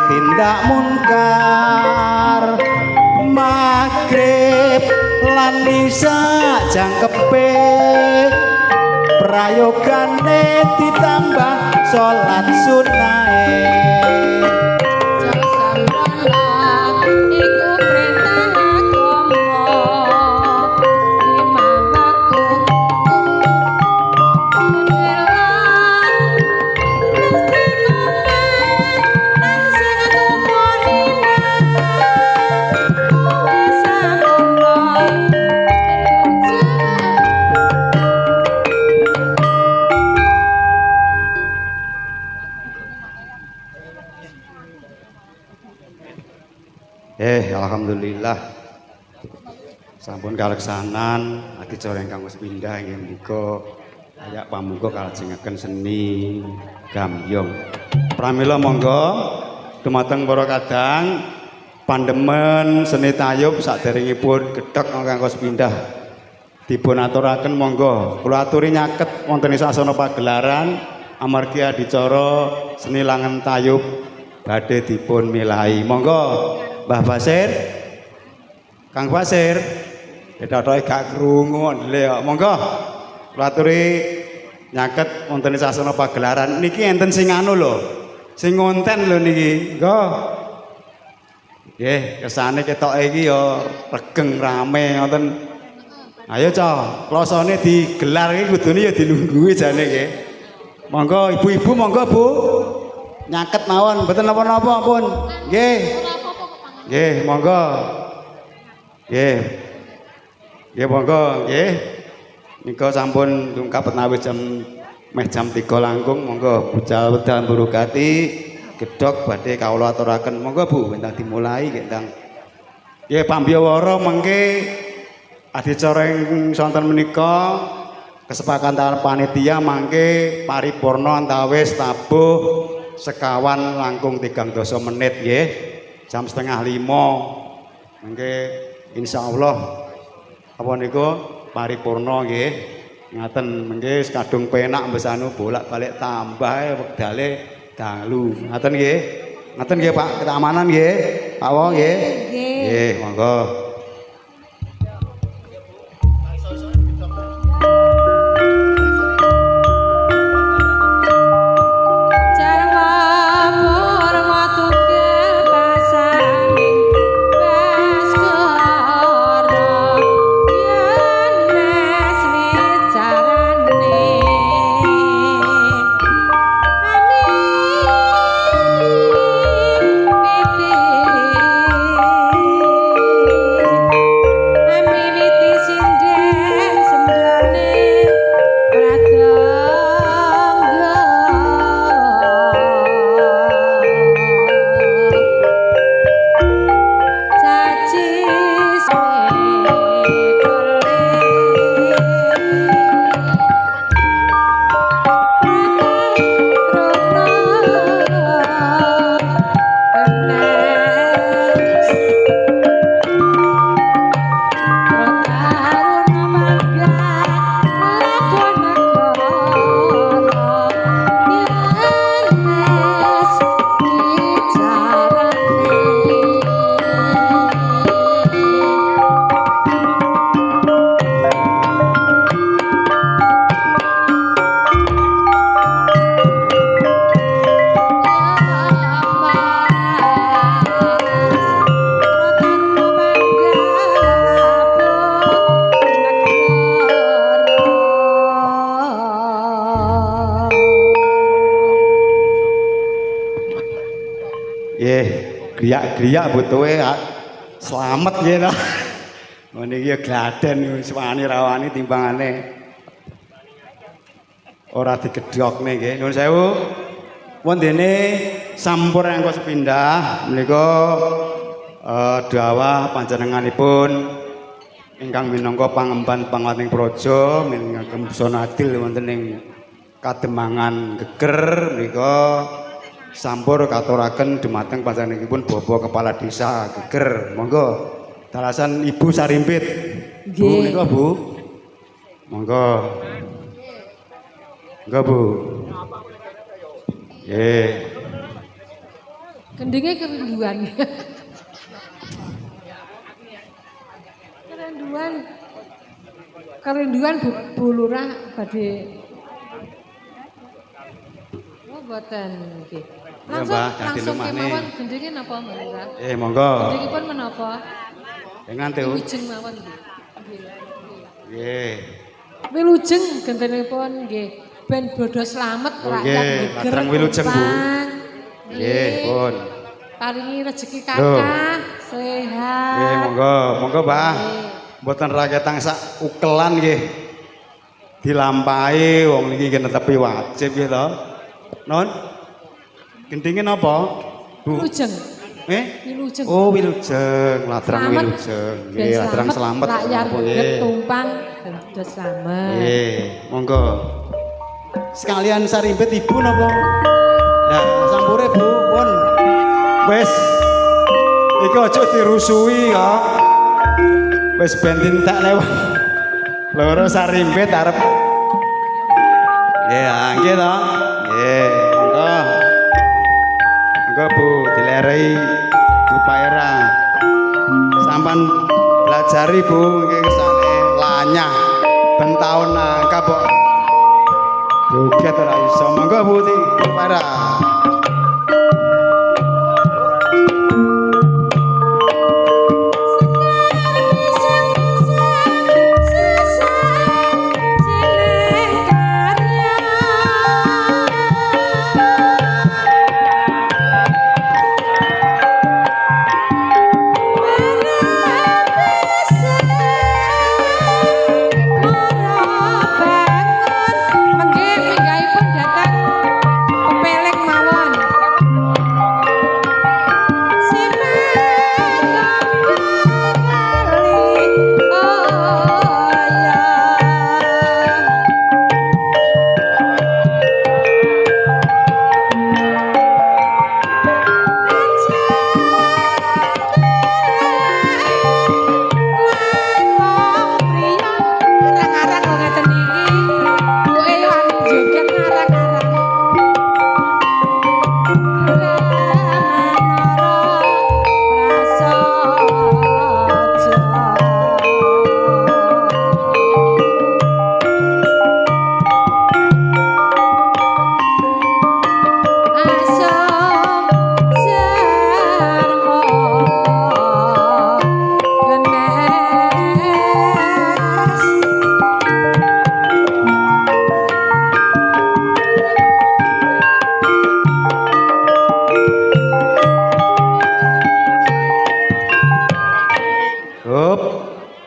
tindak munkar magrib lan isa jangkepe prayogane ditambah salat sunahe alhamdulillah sampun kaleksanan adicara ingkang wis pindah inggih menika ayak pamuga kalajengaken seni gambyong. Pramila monggo dumateng para kadang pandemen seni tayub saderengipun gedhek ingkang wis pindah dipun aturaken monggo kula aturi nyaket wonten ing sasana pagelaran amargi adicara seni langen tayub badhe dipun milahi. Monggo Mbah Basir, Kang Basir, kethoke gak krungu ndele kok. Monggo kula aturi nyaket wonten sasana pagelaran niki enten sing anu lho. Sing ngonten lho niki. Nggo. Nggih, kesane ketoke iki ya regeng rame ngoten. Ayo Ca, klosone digelar iki kudune ya dilungguhi jane nggih. Monggo ibu-ibu monggo Bu. Nyaket mawon, mboten napa-napa pun. Nggih. Nggih, monggo. Nggih. Nggih, monggo, nggih. Nika sampun lengkap menawi jam 3 langkung, monggo bucal wedal mburukati gedhok badhe kawula aturaken. Monggo Bu, bentang dimulai gendang. Nggih, pambiyawara mengke adicara ing sonten menika kesepakatan panitia mangke paripurna antawis tabuh sekawan langkung 3 menit nggih. Jam 4:30 mangke insyaallah apa niku paripurna nggih ngaten mengke kadung penak mbesanu bolak-balik tambah wektale dalu ngaten nggih Pak keamanan nggih Pak Wo nggih nggih monggo griyak butuhe slamet nggih to. Ngene iki ya gladen suwani rawani timbangane ora digedhokne nggih. Nuwun sewu. Wondene sampur engko sepindah menika dawuh panjenenganipun ingkang minangka pangemban pangating praja minangka busana adil wonten ing Kademangan Geger menika sampur katuraken dumateng panjenenganipun Bapak Kepala Desa Geger. Monggo dalasan Ibu Sarimpit. Bu nika Bu. Monggo. Monggo Bu. Nggih. Gendenge kerinduan. Kerinduan. Kerinduan Bu Lurah badhe. Oh mboten nggih. Langsung kemawon gendenge napa Mbak Lurah? Monggo. Gendengipun menapa? Nganti. Wilujeng mawon nggih. Nggih. Wilujeng gentenipun nggih. Ben bodho slamet rakyat geger. Ladrang wilujeng Bu. Nggih, pun. Paringi rezeki kathah, sehat. Nggih, monggo Mbah. Mboten rakyatang sak ukelan nggih. Dilampahi wong niki netepi wajib nggih to. Non. Gendenge napa? Bu. Wilujeng. Wilujeng. Oh, wilujeng, ladrang wilujeng. Nggih, ladrang slamet. Rakyat geger tumpang bodho slamet. Nggih, monggo. Sekalian sarimbet Ibu napa? Lah, sampure Bu, pun. Wis. Iki aja dirusui ya. Wis ben tindak lewat. Loro sarimbet arep. Nggih to. Nggih, monggo. Monggo Bu, dilerehi Bu Paera. Sampan belajari Bu, nggih kesane lanyah. Ben taun nangka kok. Joget ora iso. Monggo Bu Paera.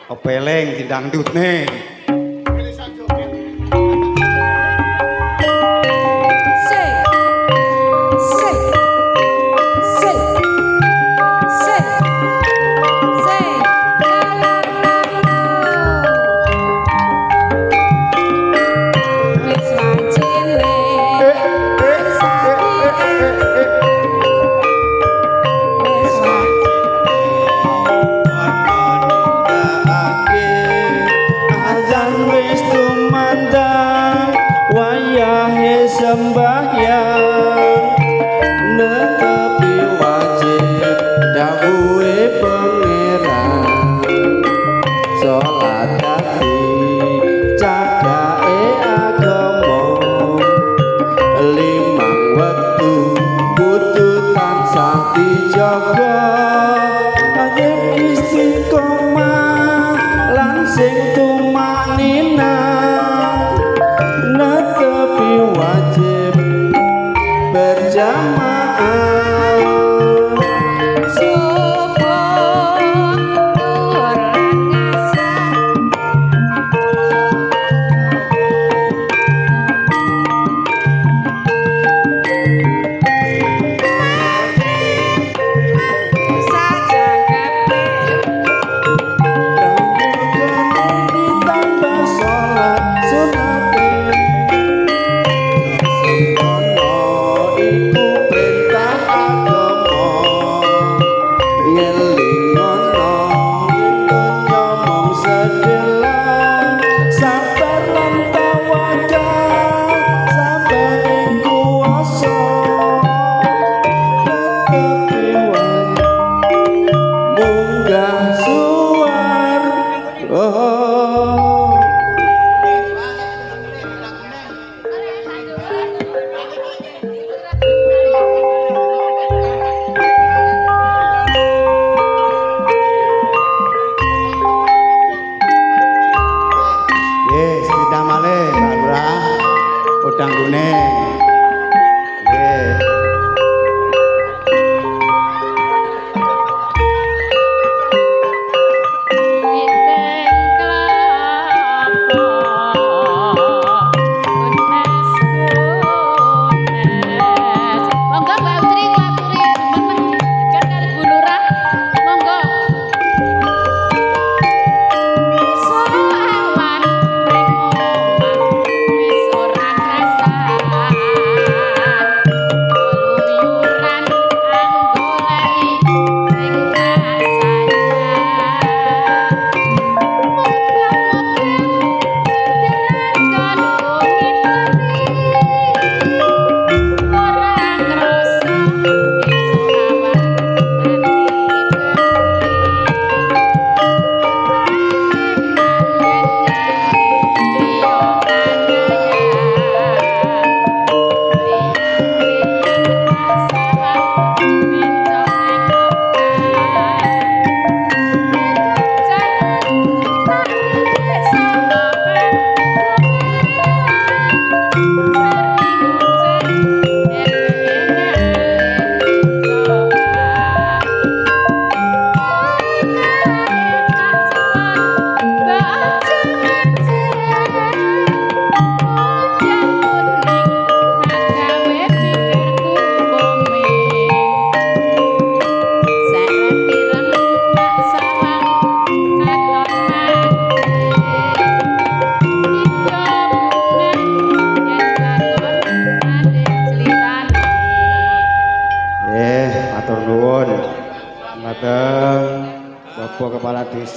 Opeleng dangdutne.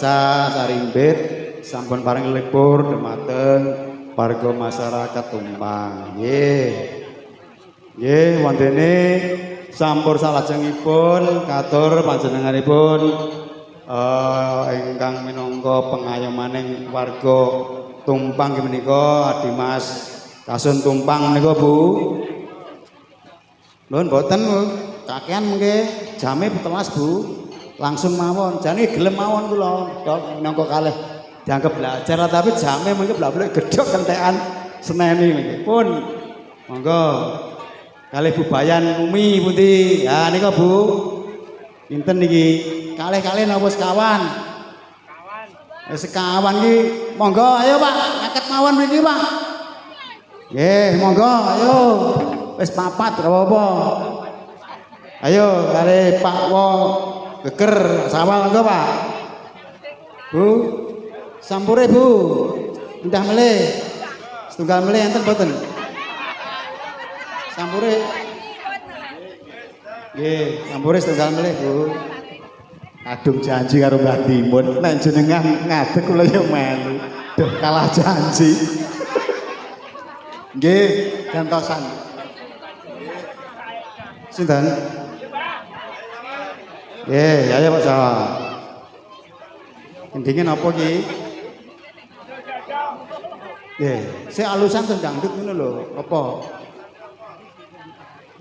Arca Sarimbit sampun paring libur dumateng warga masyarakat Tumpang. Nggih. Nggih wontene sampur salajengipun katur panjenenganipun ingkang minangka pengayomaning warga Tumpang nggih menika Dimas Kasun Tumpang menika Bu. Nuwun mboten kakean mengke jame 17 Bu. Langsung mawon. Jane gelem mawon kula Dok minangka kalih dianggep belajar tapi jame mengke blak-blek gedhok kentekan seneni mengke. Pun monggo kalih Bu Bayan Umi pundi? Ya nika Bu. Pinten niki? Kalih-kalih napa sekawan? Kawan. Sekawan iki monggo ayo Pak, ngaket mawon mriki Pak. Nggih, monggo ayo. Wis papat ora apa-apa. Ayo kali Pak Wo geger sawal engko Pak. Bu. Sampure Bu. Endah melih. Setunggal melih enten mboten? Sampure. Nggih, sampure setunggal melih Bu. Kadung janji karo Mbah Timun, nek jenengan ngadeg kula yo melu. Duh kalah janji. Nggih, gantosan. Sinten? Nggih, ya Pak Jawa. Endinge napa iki? Nggih, sik alusan teng dangdut ngono lho, apa?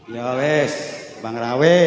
Ya wis, Bang Rawe.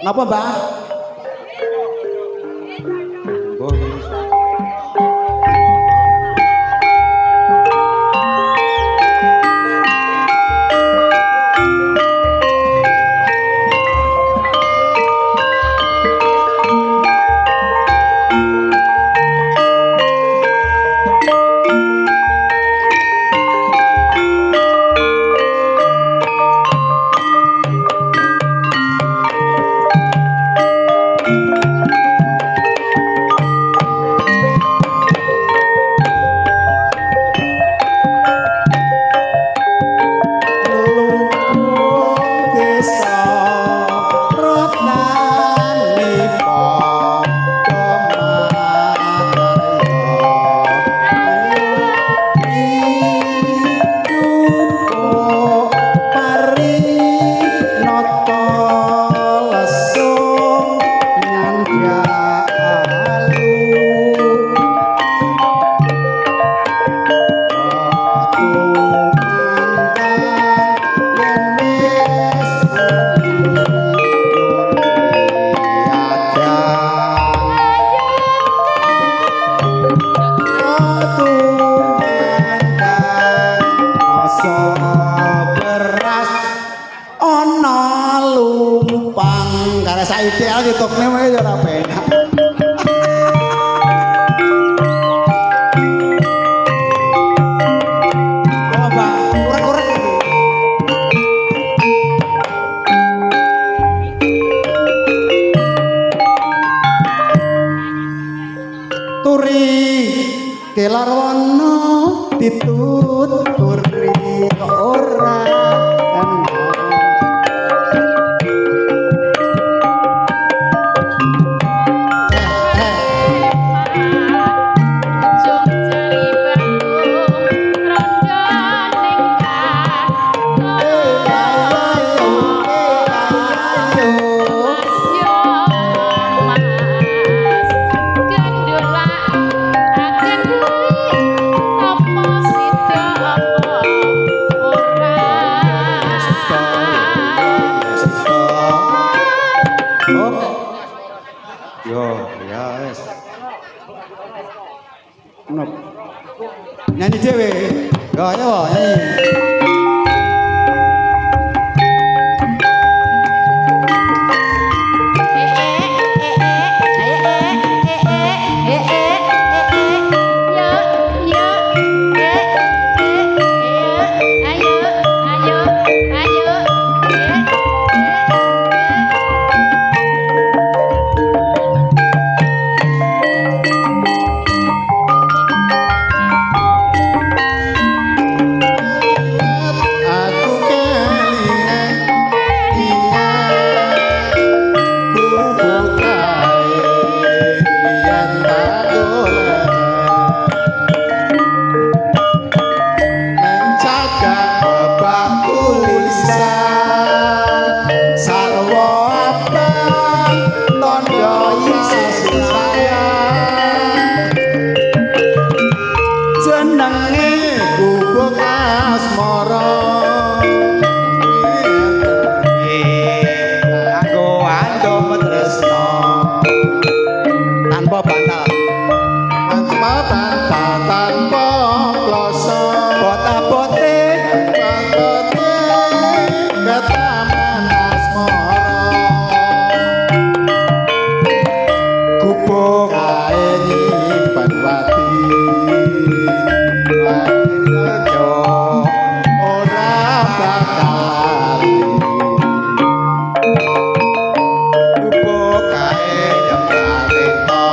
Napa, Mbah? ideal ditokne wae ya ora penak. Oh, Mbak, urek-urek iki. Turi kelar wana dituturi kok ora ana. Yo, ya wes. Nop. Nyanyi dhewe. Yo ayo nyanyi. Aku kelingan jenenge gubuk asmara aku andom tresno tanpa bantal tanpa kloso bota-bote ke taman asmara gubuk kae nyimpen wati ora bakal lali gubuk kae jembare to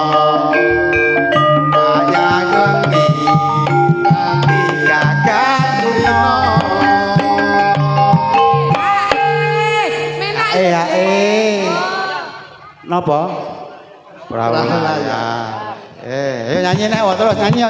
ayayangi nanti agak duno napa Prawalaya ayo nyanyi nek terus nyanyi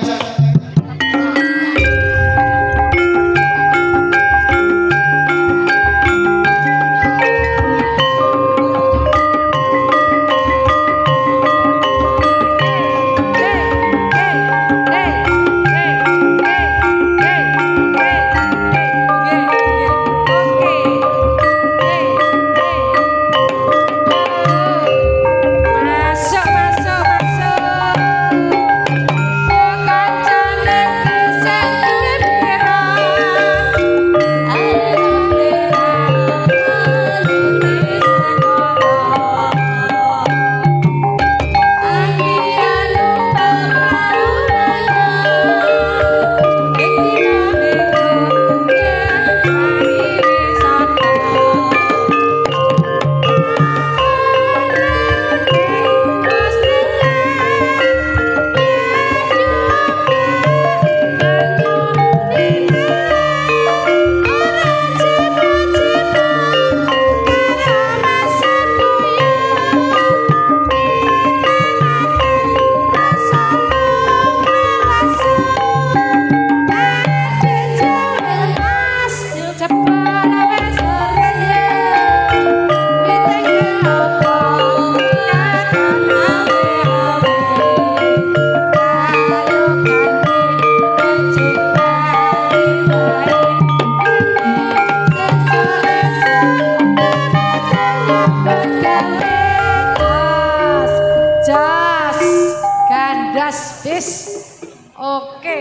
Oke,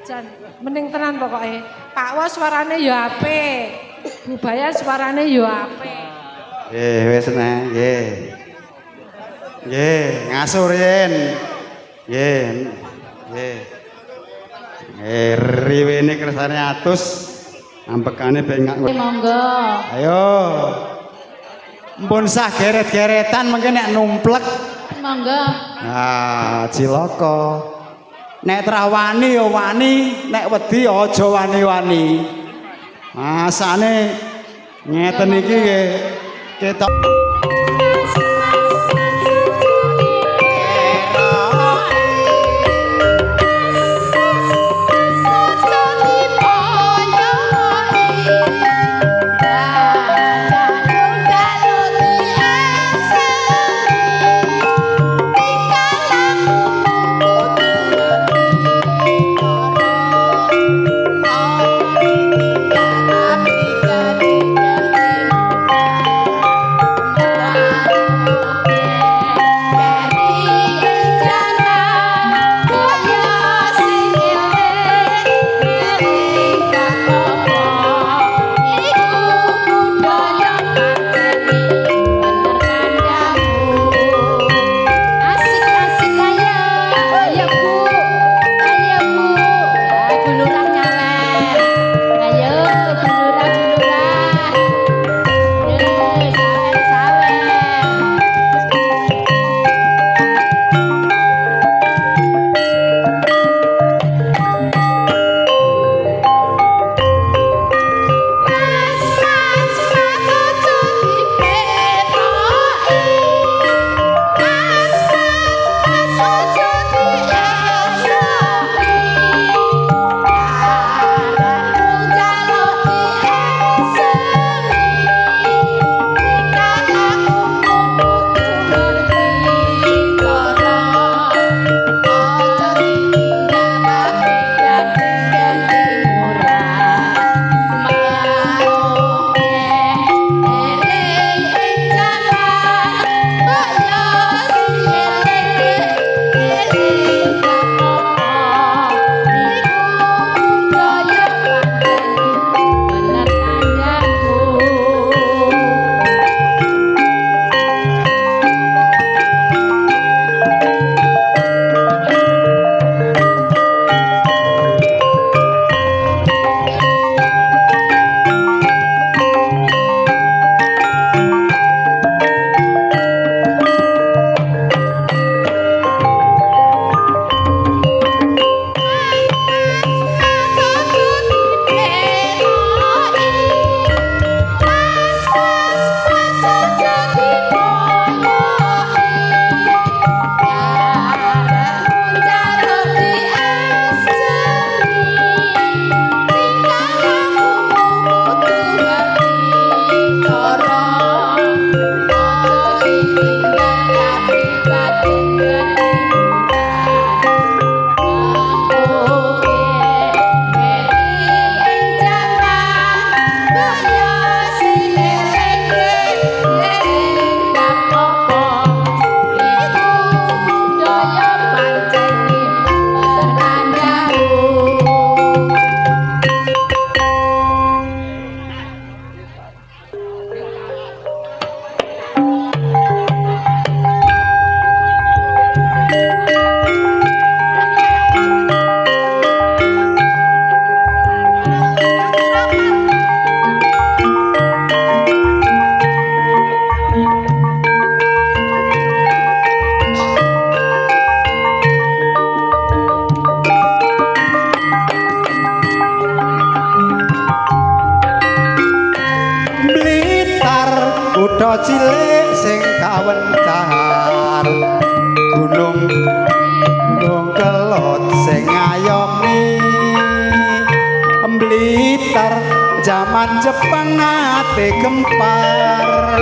jan mending tenan pokoknya. Pak Wos suarane ya apik. Bu Bayan suarane ya apik. Wis nah, nggih. Nggih, ngasuh yen. Nggih. Nggih. Riwene kersane atus. Ampekane bengak. Monggo. Ayo. Mpun sah geret-geretan mengke nek numplek. Monggo. Nah, cilaka. Nek trah wani ya wani, nek wedi ya aja wani-wani. Masane ngeten iki nggih ketok kutha cilik sing kawentar gunung kelot sing ngayomi Blitar jaman Jepang ate gempar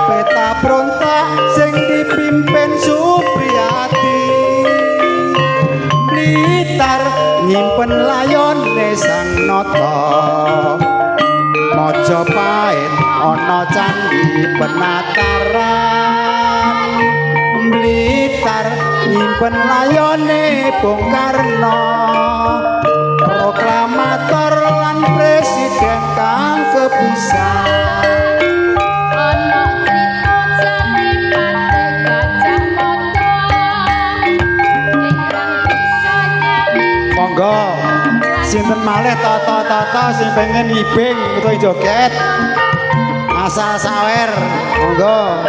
peta prontak sing dipimpin Supriyati Blitar nyimpen layone sang nata Majapahit ana candhi penataran Blitar nyimpen layone Bung Karno proklamator lan presiden kang kepisan ana crita seniman gajah sinten malih toto sing pengen ngibing utawa joget. Asal sawer, monggo.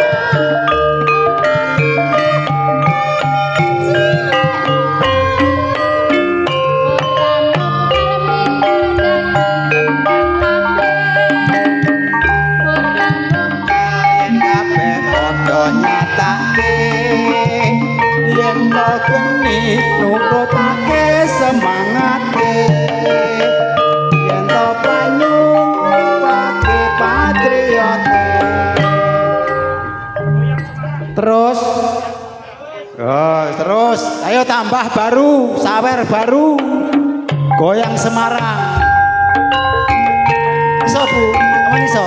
Yen to geni nurutake semangate yen to banyu pake patriote terus terus ayo tambah baru sawer baru goyang Semarang iso Bu aman iso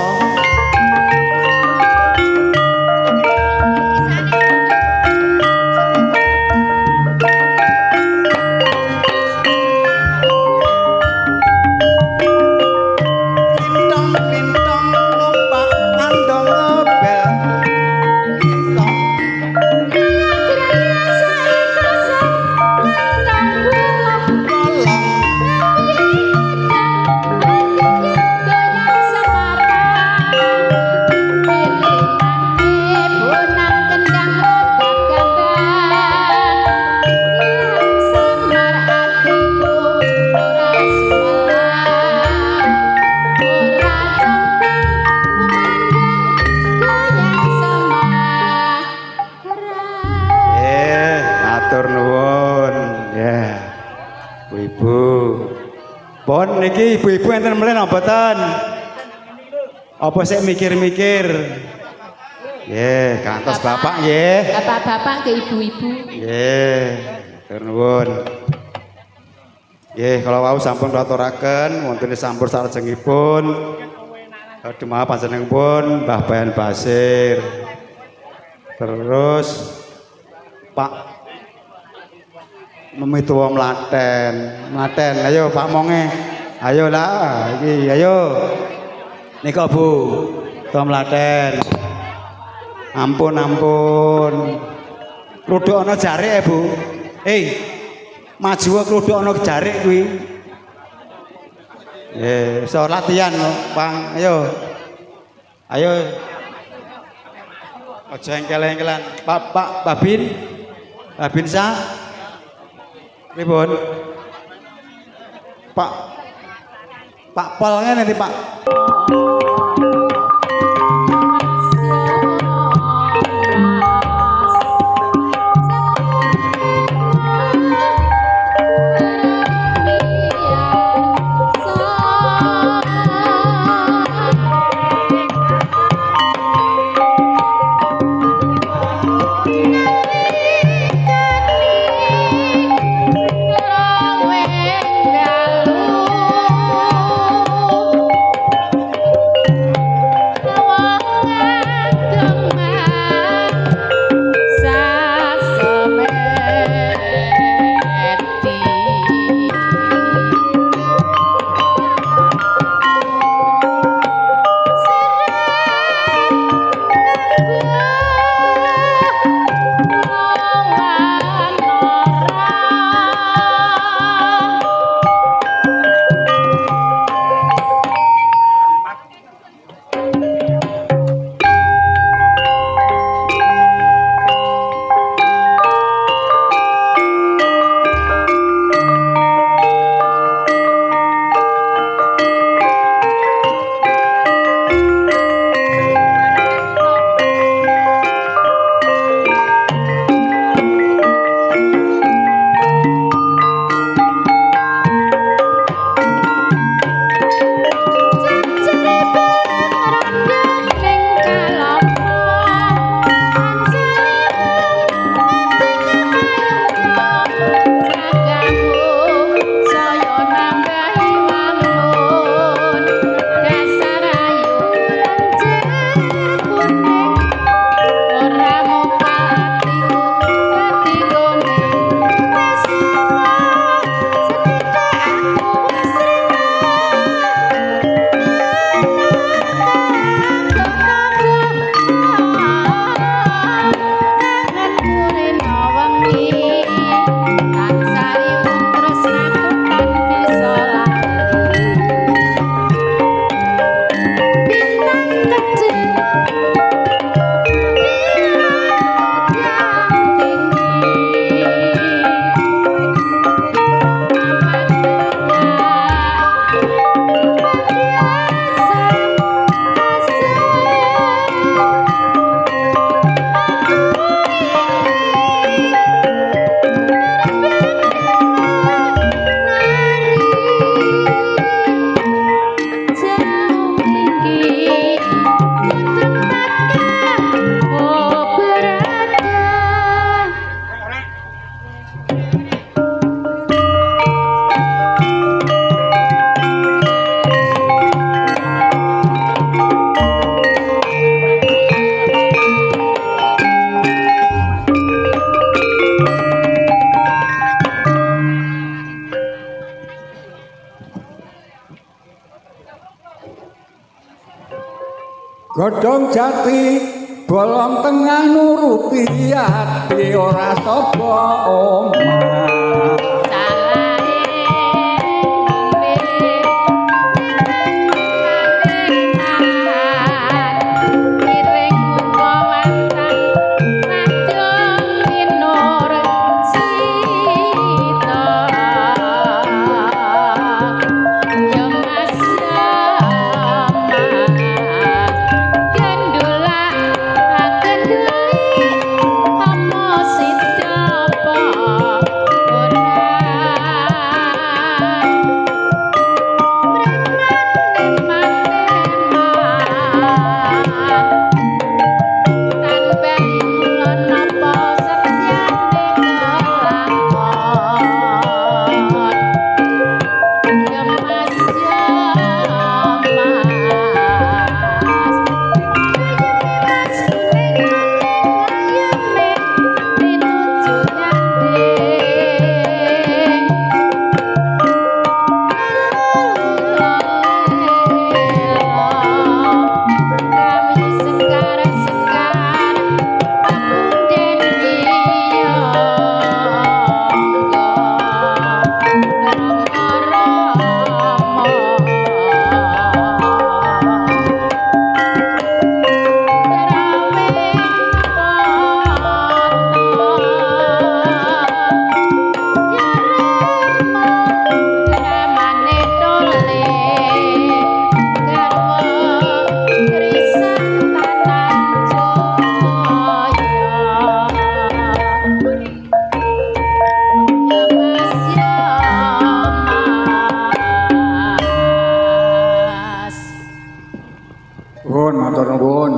pon niki ibu-ibu enten mlen apa mboten? Apa sik mikir-mikir? Nggih, kantos bapak nggih. Bapak-bapak ke ibu-ibu. Nggih, matur nuwun. Nggih, kalau wau sampun aturaken wonten sampur salajengipun Dumawa panjenenganipun Mbah Bayan Basir. Terus Pak Memituwa Mlaten, ayo Pak Monge, ayo lah, iki, ayo, nika Bu, Tuwa Mlaten, ampun, kruduk ana jarik Bu, maju kruduk ana jarik kuwi, iso latihan Bang, ayo, aja engkel-engkelan, Pak Babin sah. Pripun? Pak Pol ngene nanti Pak. Godhong jati bolong tengah nuruti ati ora sapa omah. Nuwun matur nuwun.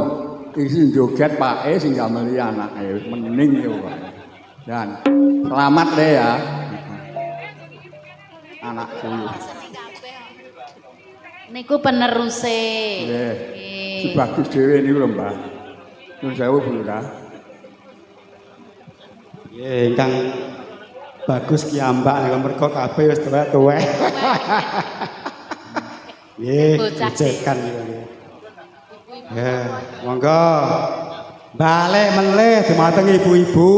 Iki joget pake sing gameli anake mening yo. Dan selamat le ya. Anakku. Niku peneruse. Nggih. Si bagus dhewe niku lho, Mbah. Nuwun sewu Bu Lurah. Nggih, ingkang bagus kiambak nek mergo kabeh wis tuwek-tuwek. Nggih, dicekan nggih. Ya, monggo. Balik meneh dumateng ibu-ibu.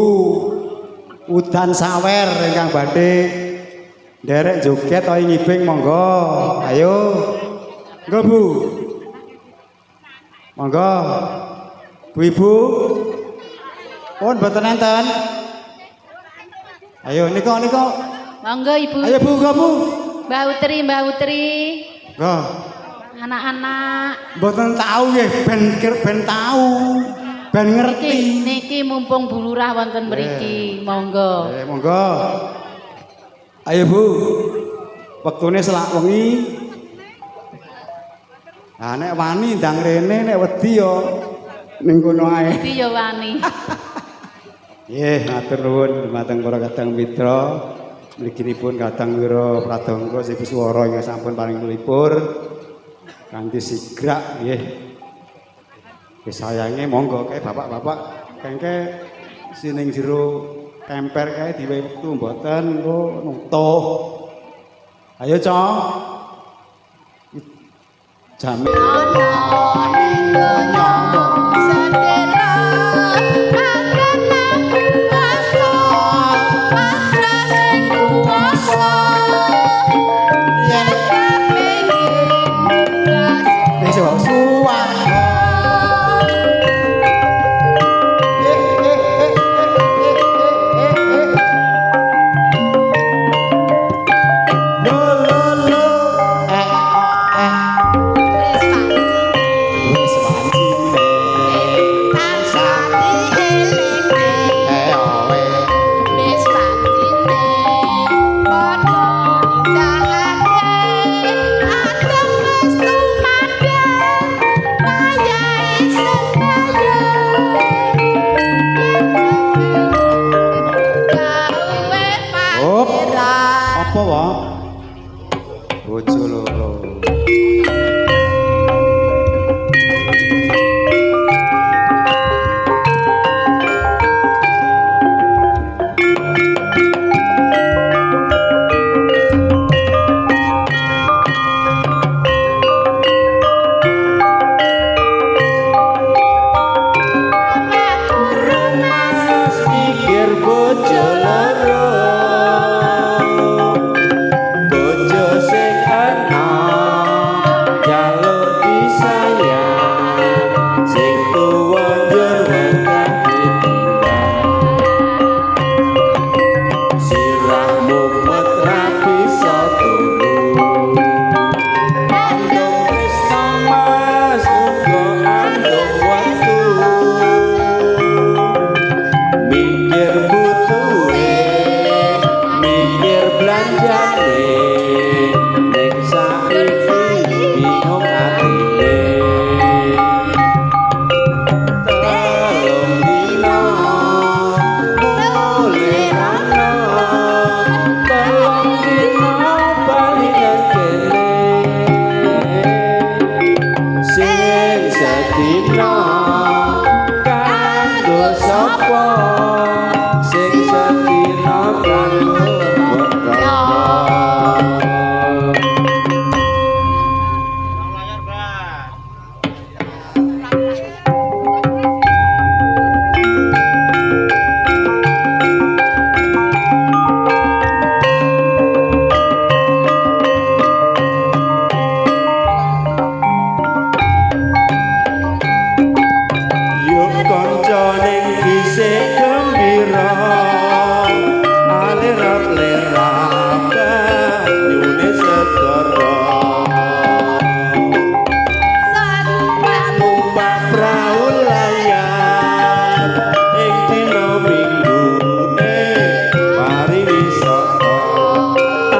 Udan sawer ingkang badhe nderek joget utawi ngibing monggo. Ayo. Monggo Bu. Monggo. Bu-ibu. Pun mboten enten. Ayo nika. Monggo Ibu. Ayo Bu, monggo Bu. Mbah Utri. Monggo. Anak-anak. Mboten tahu nggih, ben tahu. Ben ngerti. Niki mumpung Bu Lurah wonten mriki. Monggo. Monggo. Ayo Bu. Wektune selak wengi. Nah nek wani ndang rene nek wedi yo ning kono ae. Wedi ya wani. Nggih, matur nuwun dumateng para kadang mitra. Mliginipun kadang wira pradangga Sibu Swara ingkang sampun paring nglipur. Kanthi sigrak nggih. Wis sayange monggo kae bapak-bapak kengke sining jero kemper kae diwehi wektu mboten engko nutuh. Ayo, Cong. Jame apa wae? Bojo loro. sedina kanggo Ya. Yuk kanca ning fisik gembira alirap-lirap banyune segara numpak prau layar ing dina minggune pariwisata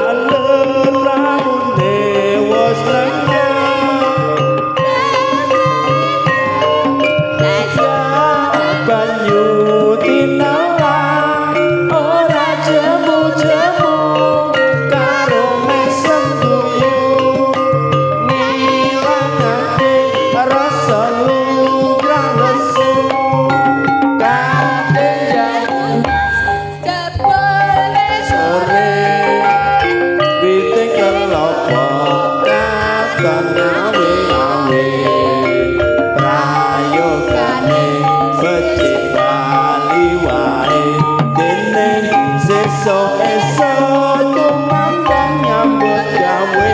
alur laune wis lenggah banyu tinawan ora jemu-jemu karo mesem guyu ngilangake rasa lugrang lesu kate sore witing kelopo katon awe-awe prayogane becik bali wae dene sesuk-esuk tumandang nyambut gawe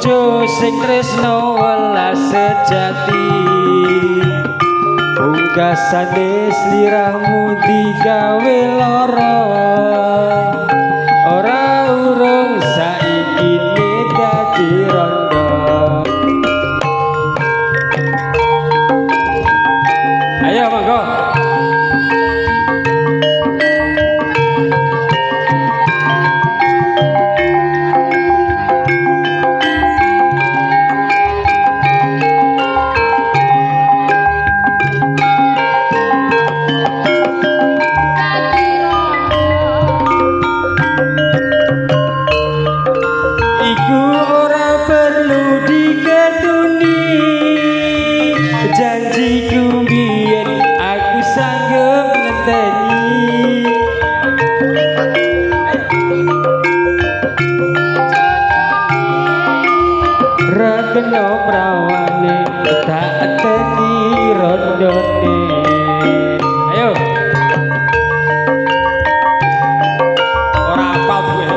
bojo sing tresno welas sejati pungkasane sliramu digawe lara ora urung saiki dadi rondo ayo monggo iku ora perlu diketuni janjiku biyen aku sanggup ngenteni rakeno prawane tak eteni rondone ayo ora apal kowe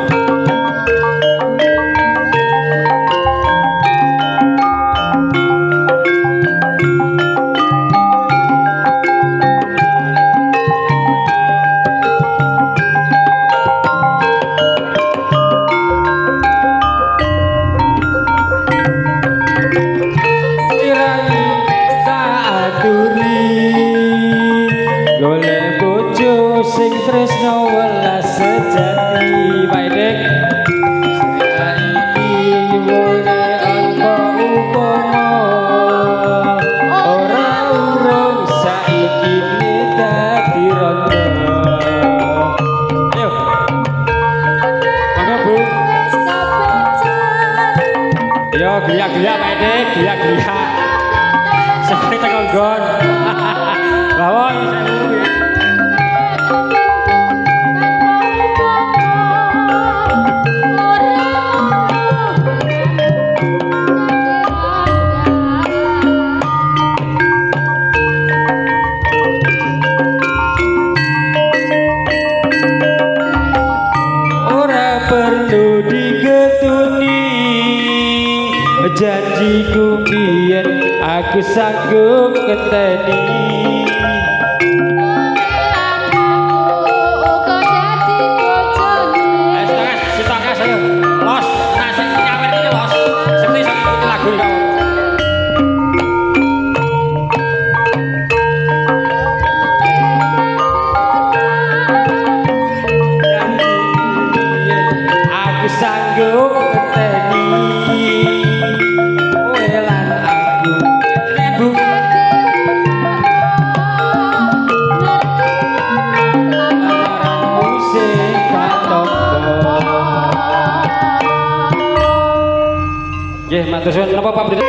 golek bojo sing tresno welas sejati bae dek saiki nyuwune apa upama ora urung saiki dadi rondo ayo monggo Bu yo gliak-gliak bae dek gliak-gliak seperti tegonggon bawon sewu ora perlu digetuni janjiku biyen aku sanggup ngenteni aku sanggup ngenteni kowe lan aku Bu lamaranmu sing katompo nggih matur suwun napa Pak Budi